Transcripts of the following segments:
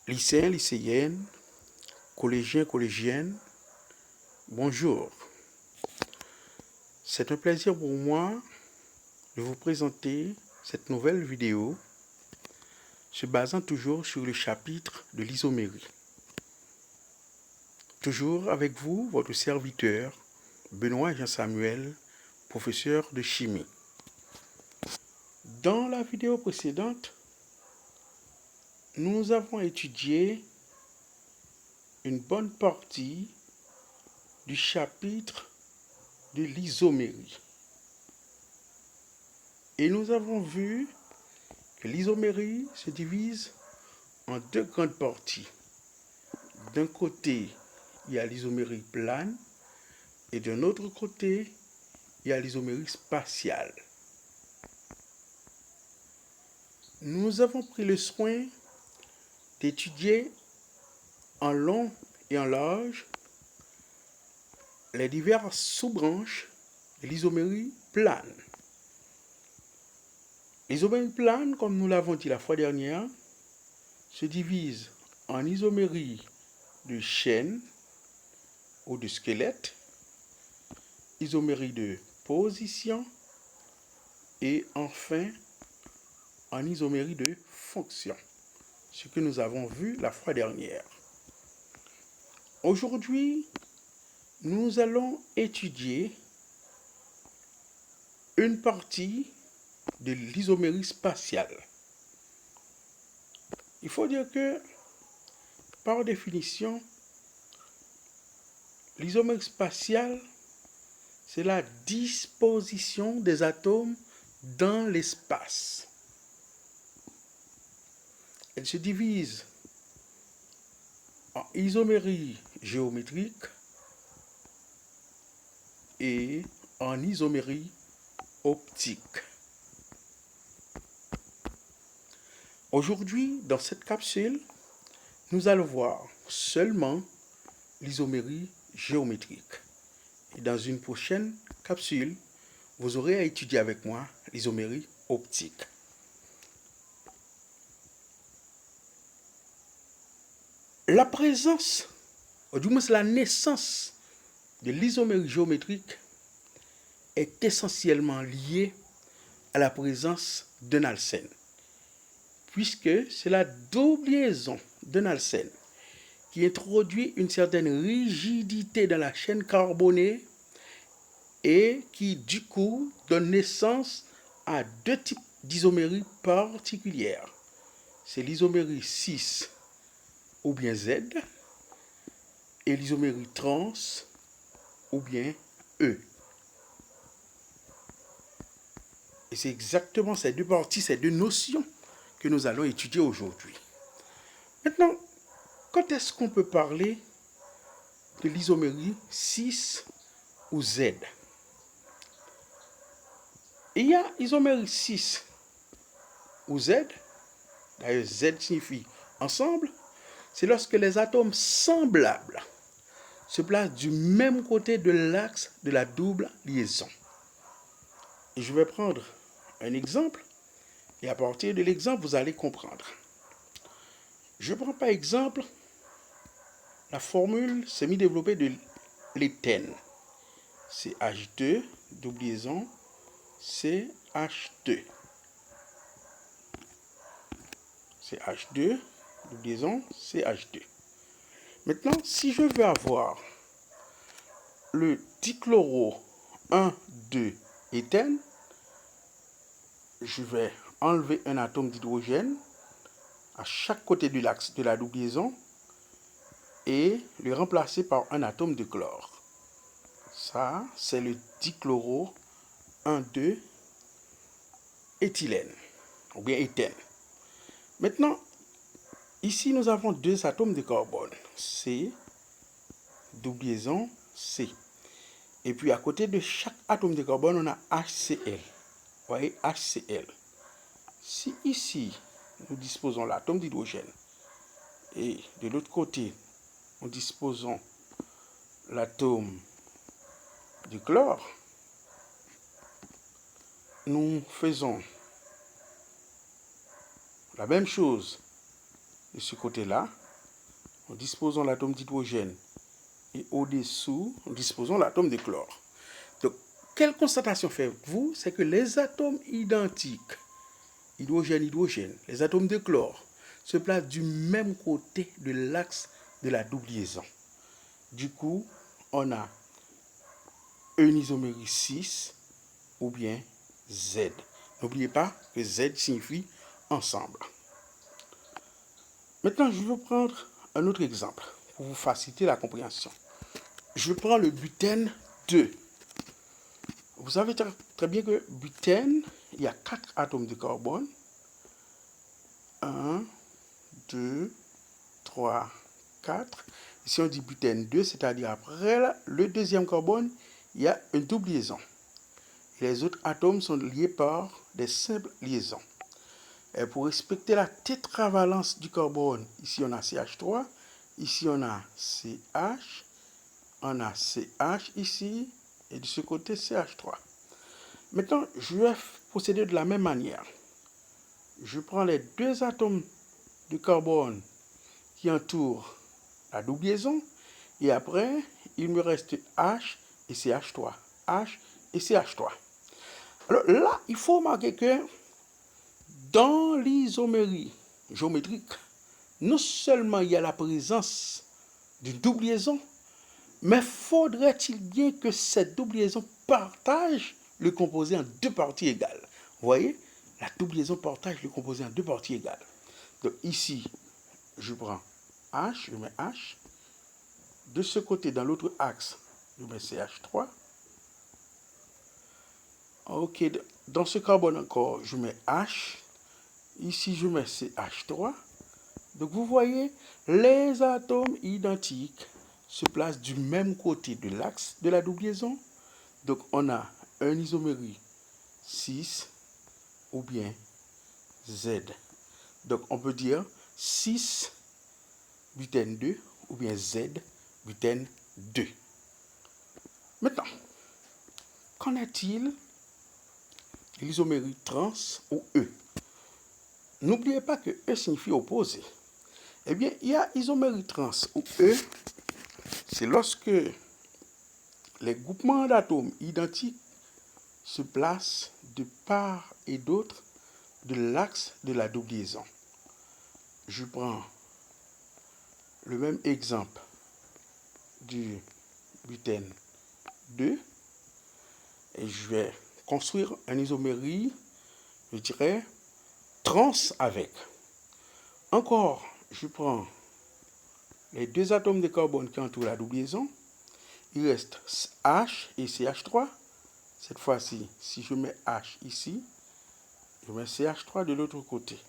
Lycéens, lycéennes, collégiens, collégiennes, bonjour. C'est un plaisir pour moi de vous présenter cette nouvelle vidéo se basant toujours sur le chapitre de l'isomérie. Toujours avec vous, votre serviteur, Benoît Jean-Samuel, professeur de chimie. Dans la vidéo précédente, nous avons étudié une bonne partie du chapitre de l'isomérie. Et nous avons vu que l'isomérie se divise en deux grandes parties. D'un côté, il y a l'isomérie plane et d'un autre côté, il y a l'isomérie spatiale. Nous avons pris le soin d'étudier en long et en large les diverses sous-branches de l'isomérie plane. L'isomérie plane, comme nous l'avons dit la fois dernière, se divise en isomérie de chaîne ou de squelette, isomérie de position et enfin en isomérie de fonction, ce que nous avons vu la fois dernière. Aujourd'hui, nous allons étudier une partie de l'isomérie spatiale. Il faut dire que, par définition, l'isomérie spatiale, c'est la disposition des atomes dans l'espace. Elle se divise en isomérie géométrique et en isomérie optique. Aujourd'hui, dans cette capsule, nous allons voir seulement l'isomérie géométrique. Et dans une prochaine capsule, vous aurez à étudier avec moi l'isomérie optique. La présence, ou du moins la naissance de l'isomérie géométrique est essentiellement liée à la présence d'un alcène, puisque c'est la double liaison d'un alcène qui introduit une certaine rigidité dans la chaîne carbonée et qui, du coup, donne naissance à deux types d'isomérie particulières. C'est l'isomérie cis ou bien Z et l'isomérie trans ou bien E. Et c'est exactement ces deux parties, ces deux notions que nous allons étudier aujourd'hui. Maintenant, quand est-ce qu'on peut parler de l'isomérie cis ou Z? Il y a isomérie cis ou Z, d'ailleurs Z signifie ensemble, c'est lorsque les atomes semblables se placent du même côté de l'axe de la double liaison. Et je vais prendre un exemple, et à partir de l'exemple, vous allez comprendre. Je prends par exemple la formule semi-développée de l'éthène. C'est H2, double liaison, CH2. C'est H2, double liaison, CH2. Maintenant, si je veux avoir le dichloro 1,2 éthène, je vais enlever un atome d'hydrogène à chaque côté de l'axe de la double liaison et le remplacer par un atome de chlore. Ça, c'est le dichloro 1,2 éthylène, ou bien éthène. Maintenant, ici, nous avons deux atomes de carbone, C, double liaison, C. Et puis, à côté de chaque atome de carbone, on a HCl. Vous voyez, HCl. Si ici, nous disposons l'atome d'hydrogène, et de l'autre côté, nous disposons l'atome de chlore, nous faisons la même chose de ce côté-là, nous disposons l'atome d'hydrogène et au-dessous, nous disposons l'atome de chlore. Donc, quelle constatation faites-vous? C'est que les atomes identiques, hydrogène, les atomes de chlore, se placent du même côté de l'axe de la double liaison. Du coup, on a une isomérie 6 ou bien Z. N'oubliez pas que Z signifie ensemble. Maintenant, je vais prendre un autre exemple pour vous faciliter la compréhension. Je prends le butène 2. Vous savez très bien que butène, il y a 4 atomes de carbone. 1, 2, 3, 4. Ici, on dit butène 2, c'est-à-dire après le deuxième carbone, il y a une double liaison. Et les autres atomes sont liés par des simples liaisons. Et pour respecter la tétravalence du carbone, ici on a CH3, ici on a CH, on a CH ici, et de ce côté CH3. Maintenant, je vais procéder de la même manière. Je prends les deux atomes de carbone qui entourent la double liaison, et après, il me reste H et CH3. H et CH3. Alors là, il faut remarquer que dans l'isomérie géométrique, non seulement il y a la présence d'une double liaison, mais faudrait-il bien que cette double liaison partage le composé en deux parties égales. Vous voyez, la double liaison partage le composé en deux parties égales. Donc ici, je prends H, je mets H. De ce côté, dans l'autre axe, je mets CH3. Ok, dans ce carbone encore, je mets H. Ici, je mets CH3. Donc, vous voyez, les atomes identiques se placent du même côté de l'axe de la double liaison. Donc, on a un isomérie 6 ou bien Z. Donc, on peut dire 6 butène 2 ou bien Z butène 2. Maintenant, qu'en est-il de l'isomérie trans ou E? N'oubliez pas que E signifie opposé. Eh bien, il y a isomérie trans ou E, c'est lorsque les groupements d'atomes identiques se placent de part et d'autre de l'axe de la double liaison. Je prends le même exemple du butène 2 et je vais construire un isomérie, je dirais, trans avec. Encore, je prends les deux atomes de carbone qui entourent la double liaison. Il reste H et CH3. Cette fois-ci, si je mets H ici, je mets CH3 de l'autre côté.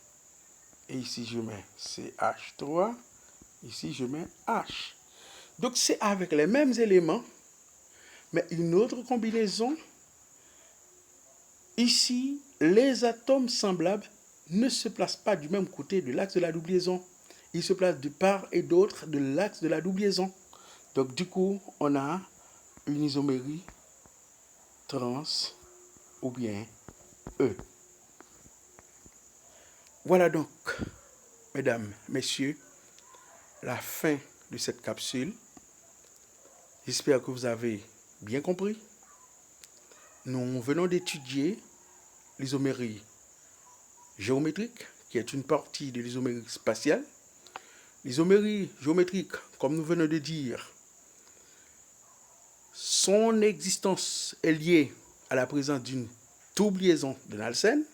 Et ici, je mets CH3. Ici, je mets H. Donc, c'est avec les mêmes éléments, mais une autre combinaison. Ici, les atomes semblables ne se placent pas du même côté de l'axe de la double liaison. Ils se placent de part et d'autre de l'axe de la double liaison. Donc, du coup, on a une isomérie trans ou bien E. Voilà donc, mesdames, messieurs, la fin de cette capsule. J'espère que vous avez bien compris. Nous venons d'étudier l'isomérie géométrique, qui est une partie de l'isomérie spatiale. L'isomérie géométrique, comme nous venons de dire, son existence est liée à la présence d'une double liaison de Nansen.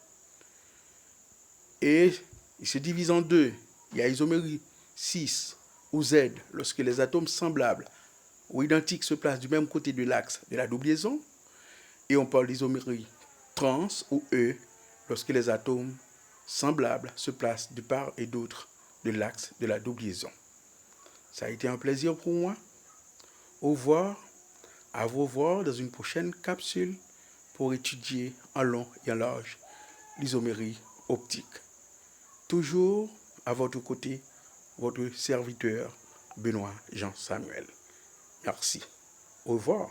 Et il se divise en deux. Il y a isomérie 6 ou Z lorsque les atomes semblables ou identiques se placent du même côté de l'axe de la double liaison. Et on parle d'isomérie trans ou E lorsque les atomes semblables se placent de part et d'autre de l'axe de la double liaison. Ça a été un plaisir pour moi. Au revoir. À vous revoir dans une prochaine capsule pour étudier en long et en large l'isomérie optique. Toujours à votre côté, votre serviteur Benoît Jean Samuel. Merci. Au revoir.